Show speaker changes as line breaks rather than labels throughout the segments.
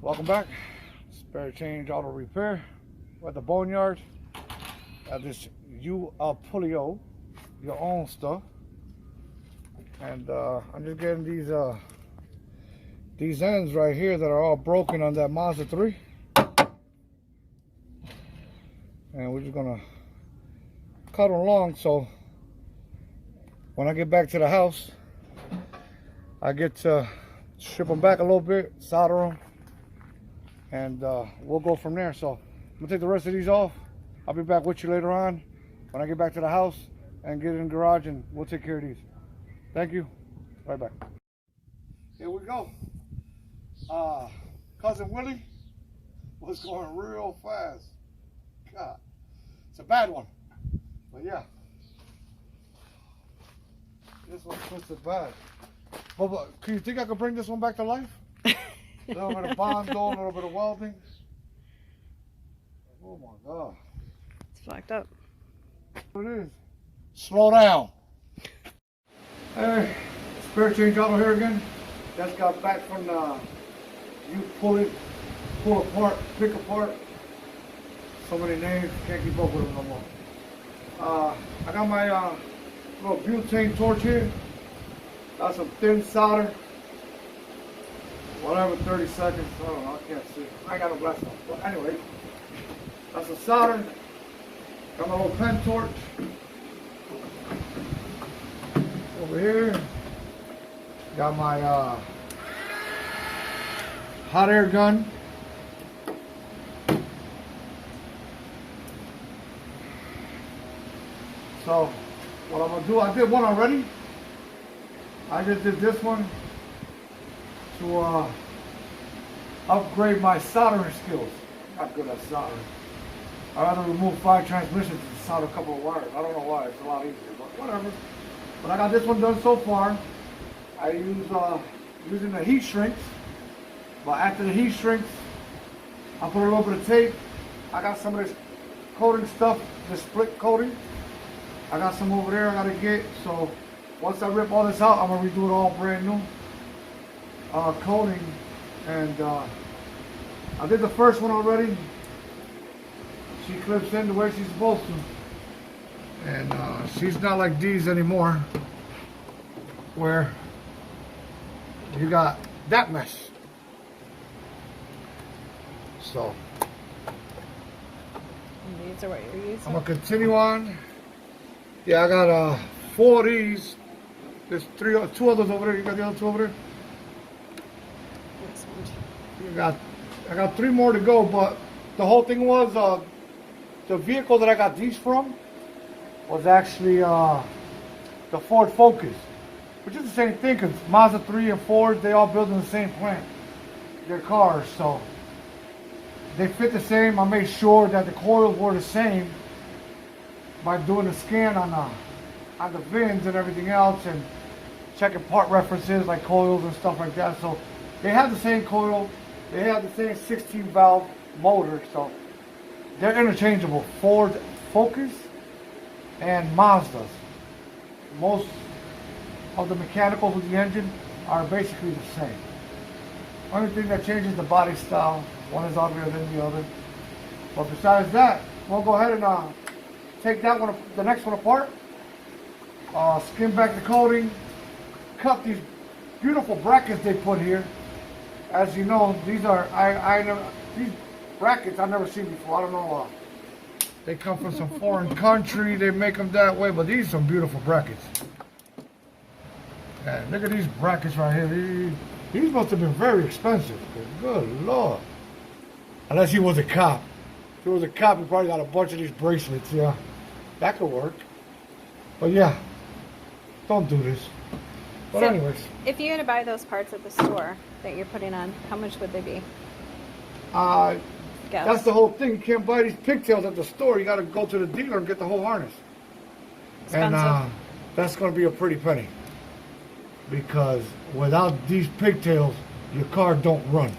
Welcome back. Spare change auto repair. We're at the Boneyard. At this Pulio, your own stuff. And I'm just getting these ends right here that are all broken on that Mazda 3. And we're just gonna cut them along so when I get back to the house, I get to strip them back a little bit, solder them, and we'll go from there. So I'm gonna take the rest of these off. I'll be back with you later on when I get back to the house and get in the garage, and we'll take care of these. Thank you. Right back. Here we go. Cousin Willie was going real fast. God, it's a bad one. But yeah, this one's twisted bad. But can you think I could bring this one back to life? A little bit of Bondo, a little bit of welding. Oh my God.
It's fucked up.
What it is? Slow down. Hey, spare change auto here again. Just got back from the, you pull apart, pick apart. So many names, can't keep up with them no more. I got my little butane torch here. Got some thin solder. Whatever, 30 seconds. I don't know, I can't see. I ain't got no glass on. But anyway, that's some solder. Got my little pen torch. Over here. Got my hot air gun. So what I'm gonna do, I did one already. I just did this one to upgrade my soldering skills. Not good at soldering. I rather remove 5 transmissions and solder a couple of wires. I don't know why, it's a lot easier, but whatever. But I got this one done so far. I use using the heat shrinks. But after the heat shrinks, I put a little bit of tape. I got some of this coating stuff, the split coating. I got some over there I gotta get. So once I rip all this out, I'm gonna redo it all brand new coating. And I did the first one already. She clips in the way she's supposed to. And she's not like these anymore, where you got that mess. So
These are what you're using?
I'm gonna continue on. Yeah, I got 4 of these. There's 2 others over there. You got the other 2 over there? I got 3 more to go, but the whole thing was the vehicle that I got these from was actually the Ford Focus, which is the same thing because Mazda 3 and Ford, they all build in the same plant, their cars, so they fit the same. I made sure that the coils were the same by doing a scan on the VINs and everything else, and checking part references like coils and stuff like that. So they have the same coil, they have the same 16 valve motor, so they're interchangeable. Ford Focus and Mazdas. Most of the mechanicals with the engine are basically the same. Only thing that changes the body style. One is uglier than the other. But besides that, we'll go ahead and take that one, the next one apart. Skim back the coating. Cut these beautiful brackets they put here. As you know, these are these brackets I've never seen before. I don't know. They come from some foreign country. They make them that way, but these are some beautiful brackets. And look at these brackets right here. These must have been very expensive. Good Lord. Unless he was a cop. If he was a cop, he probably got a bunch of these bracelets. Yeah, that could work. But yeah, don't do this. But
so
anyways.
If you were to buy those parts at the store that you're putting on, how much would they be?
That's the whole thing. You can't buy these pigtails at the store. You got to go to the dealer and get the whole harness.
Expensive.
And that's going to be a pretty penny. Because without these pigtails, your car don't run.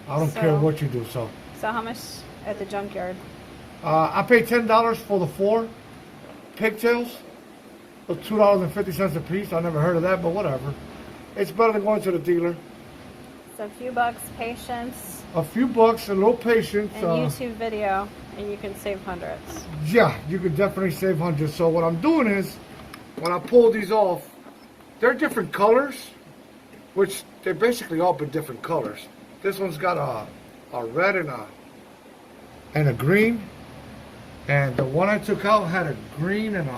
I don't care what you do. So
how much at the junkyard?
I paid $10 for the 4 pigtails. It was $2.50 a piece. I never heard of that, but whatever. It's better than going to the dealer.
So a few bucks, patience,
A few bucks, a little patience.
and YouTube video, and you can save hundreds.
Yeah, you could definitely save hundreds. So what I'm doing is, when I pull these off, they're different colors, which they're basically all been different colors. This one's got a red and a green, and the one I took out had a green and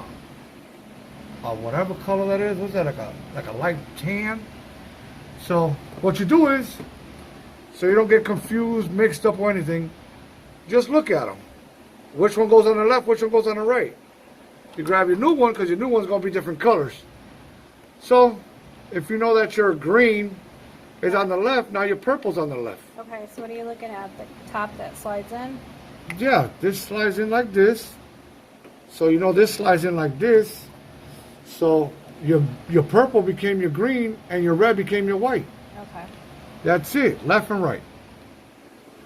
a whatever color that is. What's that, like a light tan? So what you do is, so you don't get confused, mixed up or anything, just look at them. Which one goes on the left, which one goes on the right. You grab your new one because your new one's going to be different colors. So if you know that your green is on the left, now your purple's on the left.
Okay, so what are you looking at? The top that slides in?
Yeah, this slides in like this. So you know this slides in like this. So your purple became your green and your red became your white.
Okay.
That's it, left and right.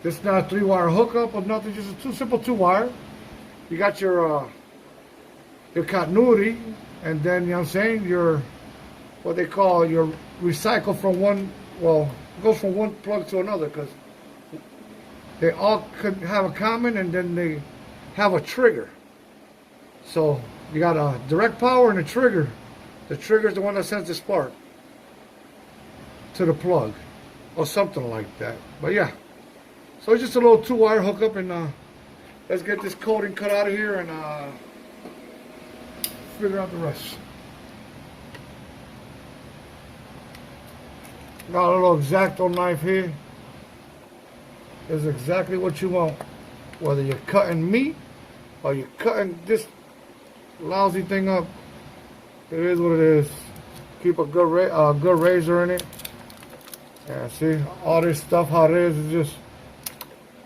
This is not a 3-wire hookup or nothing, just a simple 2-wire. You got your continuity, and then, you know what I'm saying, your, what they call your recycle from one, well, it goes from one plug to another, because they all could have a common, and then they have a trigger. So you got a direct power and a trigger. The trigger is the one that sends the spark to the plug, or something like that. But yeah, so it's just a little 2-wire hookup, and let's get this coating cut out of here and figure out the rest. Got a little X-Acto knife here. Is exactly what you want, whether you're cutting meat or you're cutting this lousy thing up. It is what it is. Keep a good razor in it. Yeah, see all this stuff how it is just,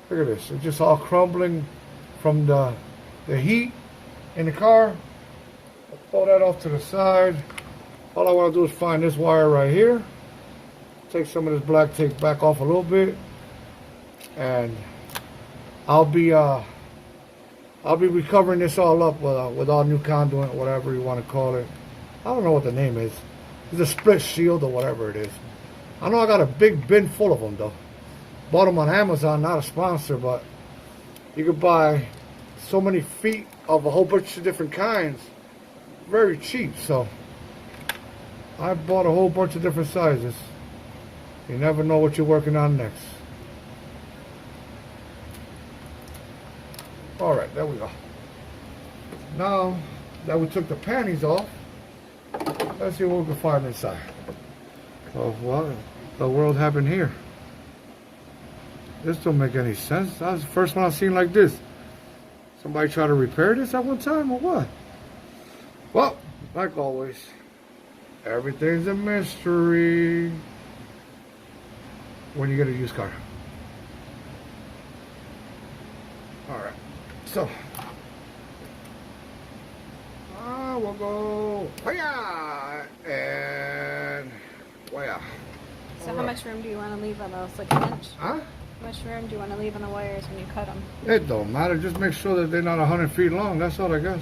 look at this, it's just all crumbling from the heat in the car. I'll pull that off to the side. All I want to do is find this wire right here, take some of this black tape back off a little bit, and I'll be recovering this all up with all new conduit, whatever you want to call it. I don't know what the name is. It's a split shield or whatever it is. I know I got a big bin full of them though. Bought them on Amazon, not a sponsor, but you could buy so many feet of a whole bunch of different kinds, very cheap. So I bought a whole bunch of different sizes. You never know what you're working on next. All right, there we go. Now that we took the panties off, let's see what we can find inside. Oh, what the world happened here? This don't make any sense. That was the first one I've seen like this. Somebody try to repair this at one time or what? Well, like always, everything's a mystery when you get a used car. Alright, so we'll go and
So how much room do you want to leave on those? Like an inch?
Huh?
How much room do you want to leave on the wires when you cut them?
It don't matter. Just make sure that they're not 100 feet long. That's all, I guess.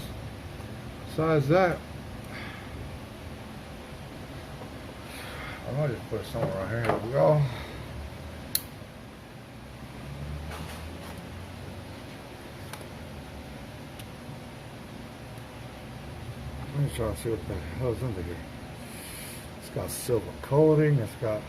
Besides that, I might just put it somewhere right here. Here we go. Let me try to see what the hell is under here. It's got silver coating. It's got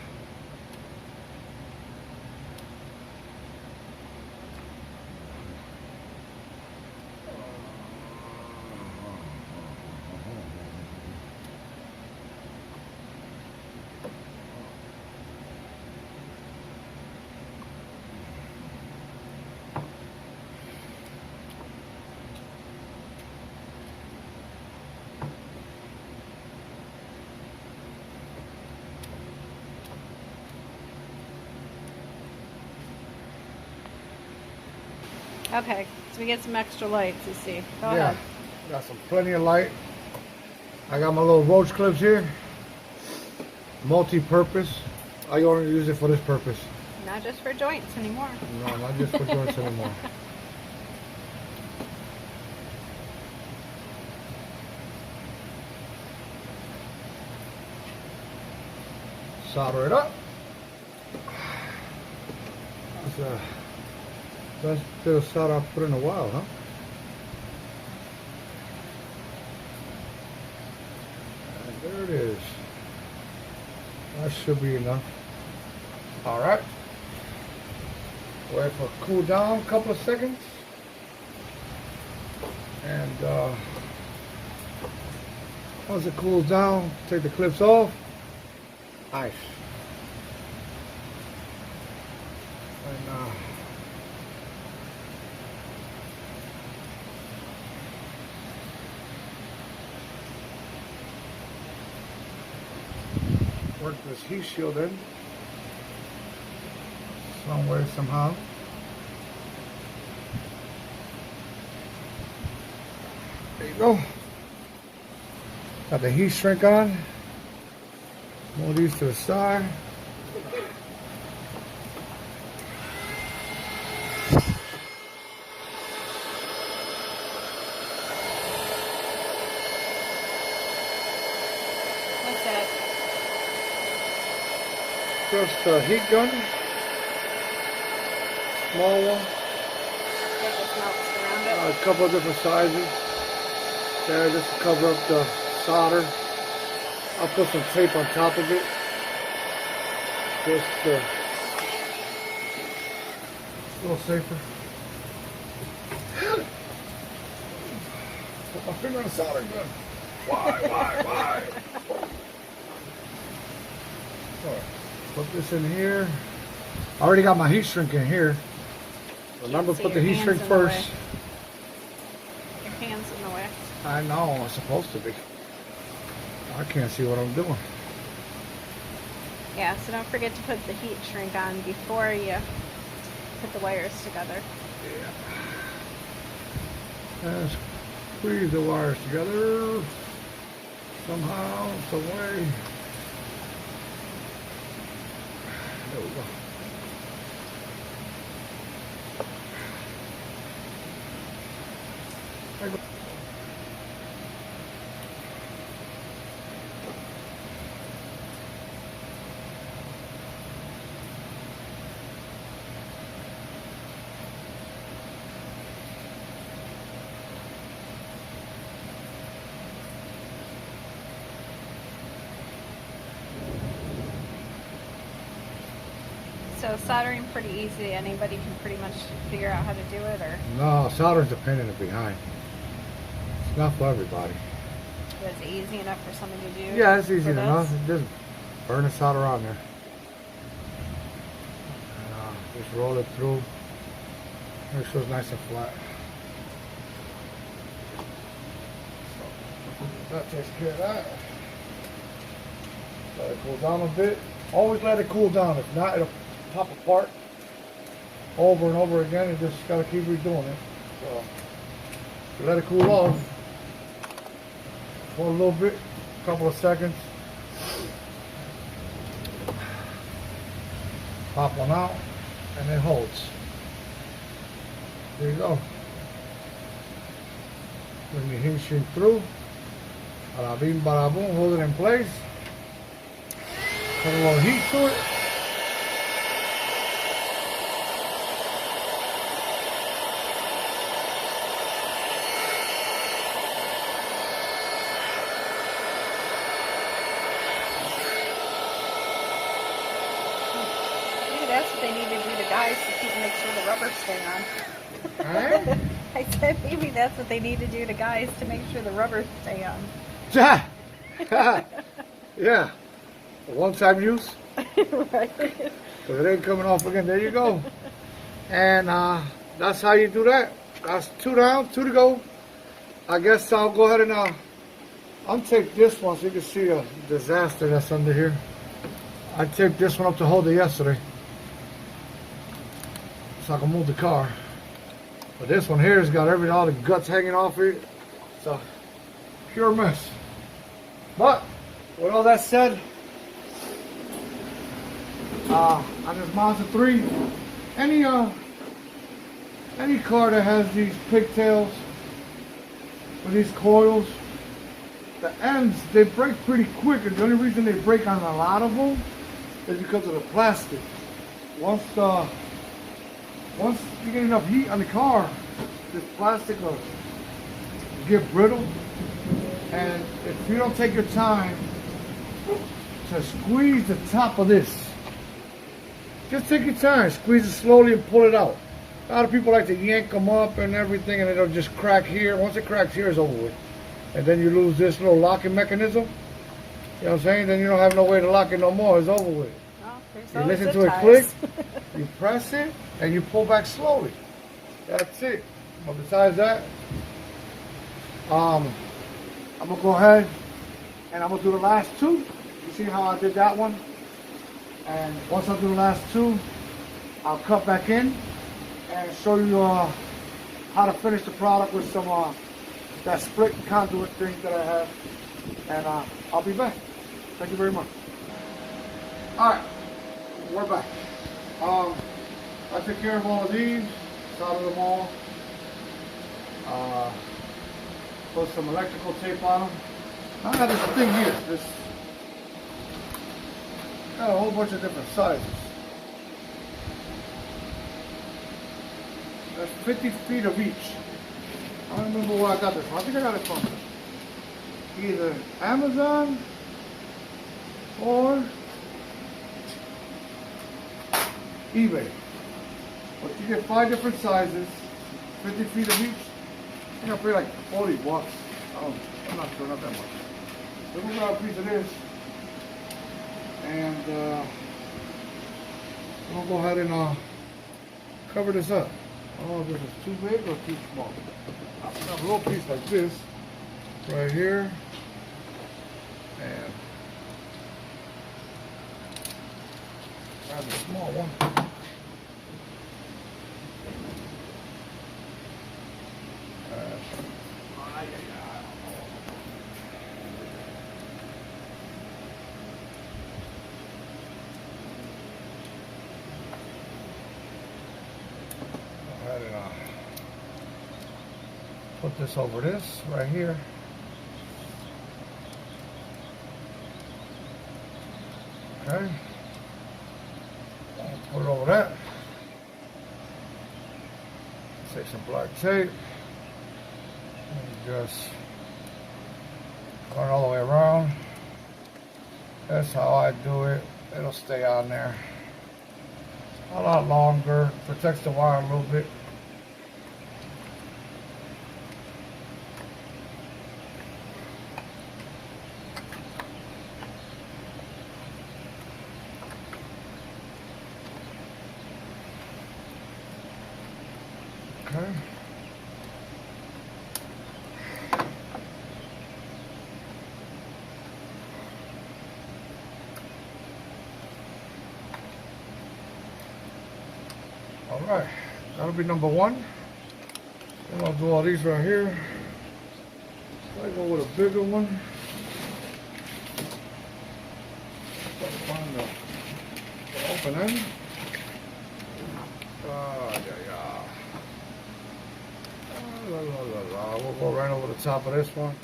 Okay, so we get some extra lights, you see. Go
yeah,
ahead.
got some plenty of light. I got my little roach clips here, multi-purpose. I only use it for this purpose.
Not just for joints anymore.
No, not just for joints anymore. Solder it up. best bit of solder I've put in a while, huh? And there it is. That should be enough. Alright. Wait for it to cool down a couple of seconds. And once it cools down, take the clips off. Nice. And work this heat shield in some way, somehow. There you go. Got the heat shrink on. Move these to the side.
What's that?
Just a heat gun. Small one.
That just melts around it.
A couple of different sizes. There, just to cover up the solder. I'll put some tape on top of it. Just a little safer. Put my finger on the solder gun. Why? Alright, put this in here. I already got my heat shrink in here. Remember, put the heat shrink first.
Your hand's in the way.
I know, it's supposed to be. I can't see what I'm doing.
Yeah, so don't forget to put the heat shrink on before you put the wires together.
Yeah. And squeeze the wires together somehow, some way. There we go. There we go.
So soldering pretty easy. Anybody can pretty much figure out how to do it, or
No, solder's a pain in the behind. It's not for everybody.
was it easy enough for someone to do?
Yeah, it's easy
for
enough.
this?
Just burn the solder on there. And, just roll it through. Make sure it's nice and flat. So, that takes care of that. Let it cool down a bit. Always let it cool down. If not, it'll pop apart over and over again. You just gotta keep redoing it. So let it cool off for a little bit, a couple of seconds. Pop one out, and it holds. There you go. Bring the heat shrink through. Bada bing, bada boom. Hold it in place. Put a little heat to it.
Maybe that's what they need to do to guys to make sure the rubbers stay on.
Alright?
I said maybe that's what they need to do to guys to make sure the rubbers stay on.
Yeah. One-time use.
Right.
So it ain't coming off again. There you go. And that's how you do that. That's 2 down, 2 to go. I guess I'll go ahead and untake this one so you can see a disaster that's under here. I taped this one up to hold it yesterday, so I can move the car. But this one here has got all the guts hanging off it. It's a pure mess. But with all that said, on this Mazda 3, any car that has these pigtails or these coils, the ends, they break pretty quick, and the only reason they break on a lot of them is because of the plastic. Once the once you get enough heat on the car, this plastic will get brittle. And if you don't take your time to squeeze the top of this, just take your time, squeeze it slowly and pull it out. A lot of people like to yank them up and everything, and it'll just crack here. Once it cracks here, it's over with. And then you lose this little locking mechanism. You know what I'm saying? Then you don't have no way to lock it no more. It's over with.
Oh,
you listen to it click, you press it, and you pull back slowly. That's it. But besides that, I'm gonna go ahead and I'm gonna do the last two. You see how I did that one? And once I do the last two, I'll cut back in and show you how to finish the product with some that split conduit thing that I have. And I'll be back. Thank you very much. All right, we're back. I took care of all of these, soldered them all. Put some electrical tape on them. I got this thing here. This got a whole bunch of different sizes. That's 50 feet of each. I don't remember where I got this from. I think I got it from either Amazon or eBay. But you get 5 different sizes, 50 feet of each. I think I paid like 40 bucks. I'm not sure, not that much. So we'll grab a piece of this. And we'll go ahead and cover this up. Oh, this is too big or too small? I'll have a little piece like this right here. And grab a small one. Put this over this right here. Okay. Put it over that. Take some black tape. And just run all the way around. That's how I do it. It'll stay on there a lot longer. Protects the wire a little bit. Okay. All right, that'll be number one. Then I'll do all these right here. I go with a bigger one. Find the open end. We'll go right over the top of this one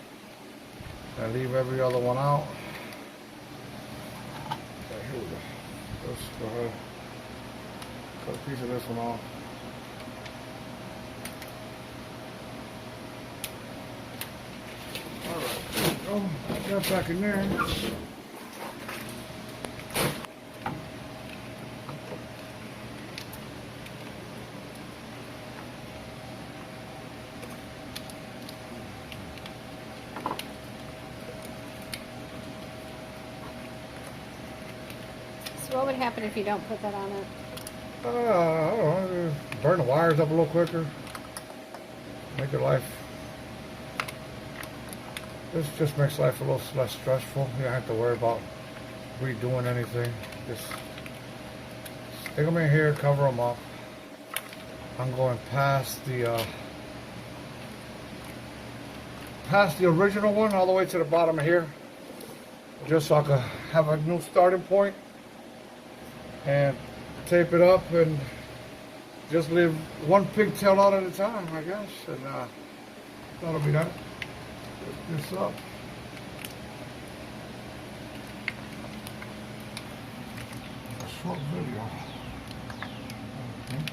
and leave every other one out. Okay, here we go. Let's go ahead. Cut a piece of this one off. Alright, there we go. Put that back in there.
So what would happen if you don't put that on it?
I don't know, burn the wires up a little quicker. Make your life. This just makes life a little less stressful. You don't have to worry about redoing anything. Just stick them in here, cover them up. I'm going past the original one all the way to the bottom of here, just so I can have a new starting point. And tape it up and just leave one pigtail out at a time, I guess. And that'll be that. Lift this up. A short video, I think.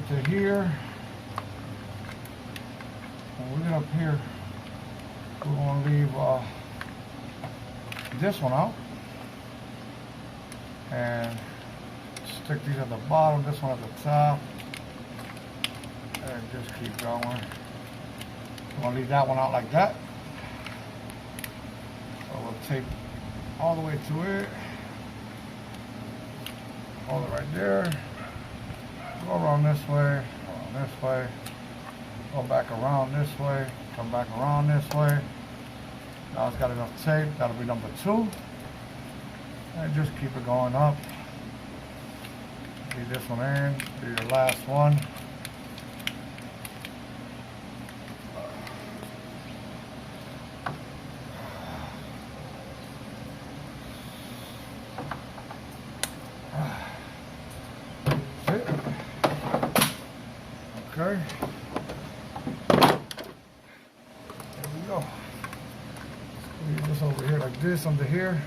to here. When we get up here, we're going to leave this one out. And stick these at the bottom, this one at the top. And just keep going. We're going to leave that one out like that. So we'll take all the way to it. Hold it right there. Go around this way, go back around this way, come back around this way. Now it's got enough tape, that'll be number 2. And just keep it going up. Leave this one in, do your last one. Okay. There we go. Leave this over here like this under here.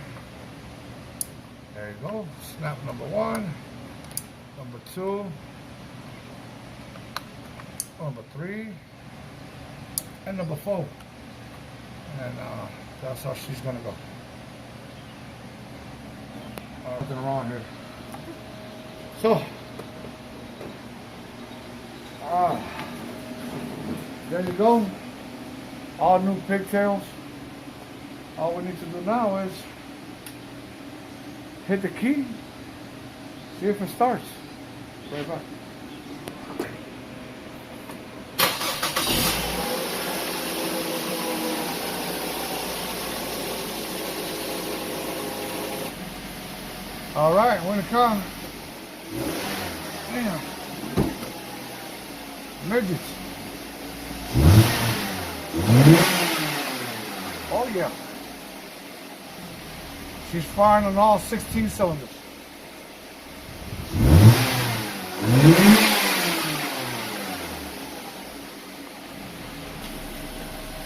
There you go. Snap number 1, number 2, number 3, and number 4. And that's how she's gonna go. Nothing wrong here. So. There you go. All new pigtails. All we need to do now is hit the key, see if it starts. Right back. All right, we're in the car. Damn. Midgets. Oh yeah. She's firing on all 16 cylinders.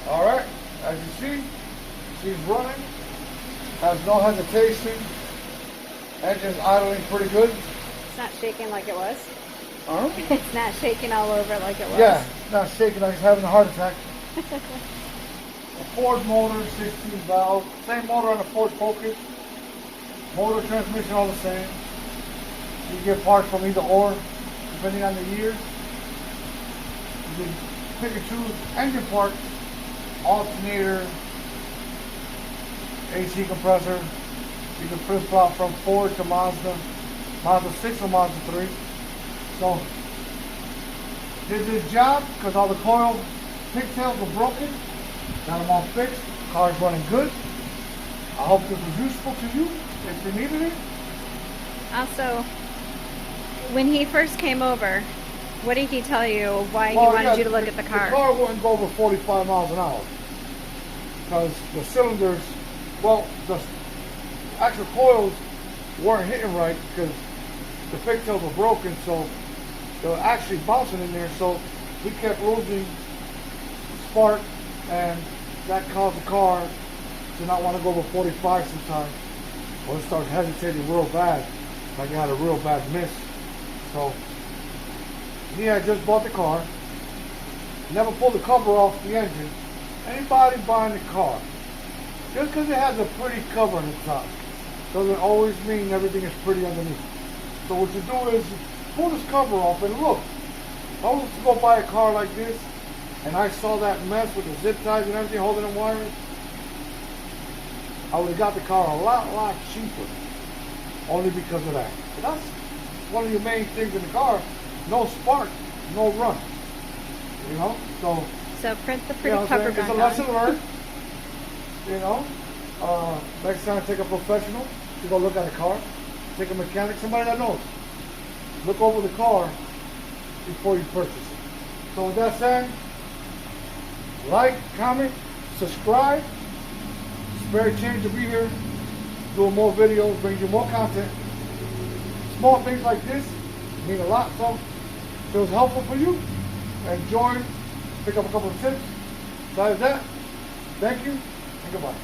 All right, as you see, she's running, has no hesitation, engine's idling pretty good.
It's not shaking like it was.
Huh?
It's not shaking all over like it was.
Yeah, it's not shaking like it's having a heart attack. A Ford motor, 16 valve, same motor on the Ford Focus. Motor, transmission, all the same. You get parts from either or, depending on the year. You can pick and choose engine parts, alternator, AC compressor. You can flip-flop from Ford to Mazda, Mazda 6 or Mazda 3. So, did this job because all the coil pigtails were broken. Got them all fixed. Car's running good. I hope this was useful to you if you needed it.
Also, when he first came over, what did he tell you why he wanted you to look at the car?
The car wouldn't go over 45 miles an hour because the cylinders, well, the actual coils weren't hitting right because the pigtails were broken, so they were actually bouncing in there, so we kept losing spark, and that caused the car to not want to go over 45 sometimes. Well, it started hesitating real bad, like it had a real bad miss. So he had just bought the car, never pulled the cover off the engine. Anybody buying the car, just because it has a pretty cover on the top, doesn't always mean everything is pretty underneath. So what you do is you pull this cover off and look. If I was to go buy a car like this, and I saw that mess with the zip ties and everything holding them wires, I would have got the car a lot cheaper, only because of that. But that's one of your main things in the car: no spark, no run. You know,
so print the pretty cover back on.
It's a lesson learned. You know, next time take a professional to go look at a car. Take a mechanic, somebody that knows. Look over the car before you purchase it. So with that said, like, comment, subscribe. It's very changed to be here, doing more videos, bring you more content. Small things like this mean a lot. So if it was helpful for you, enjoy, pick up a couple of tips. Besides that, thank you and goodbye.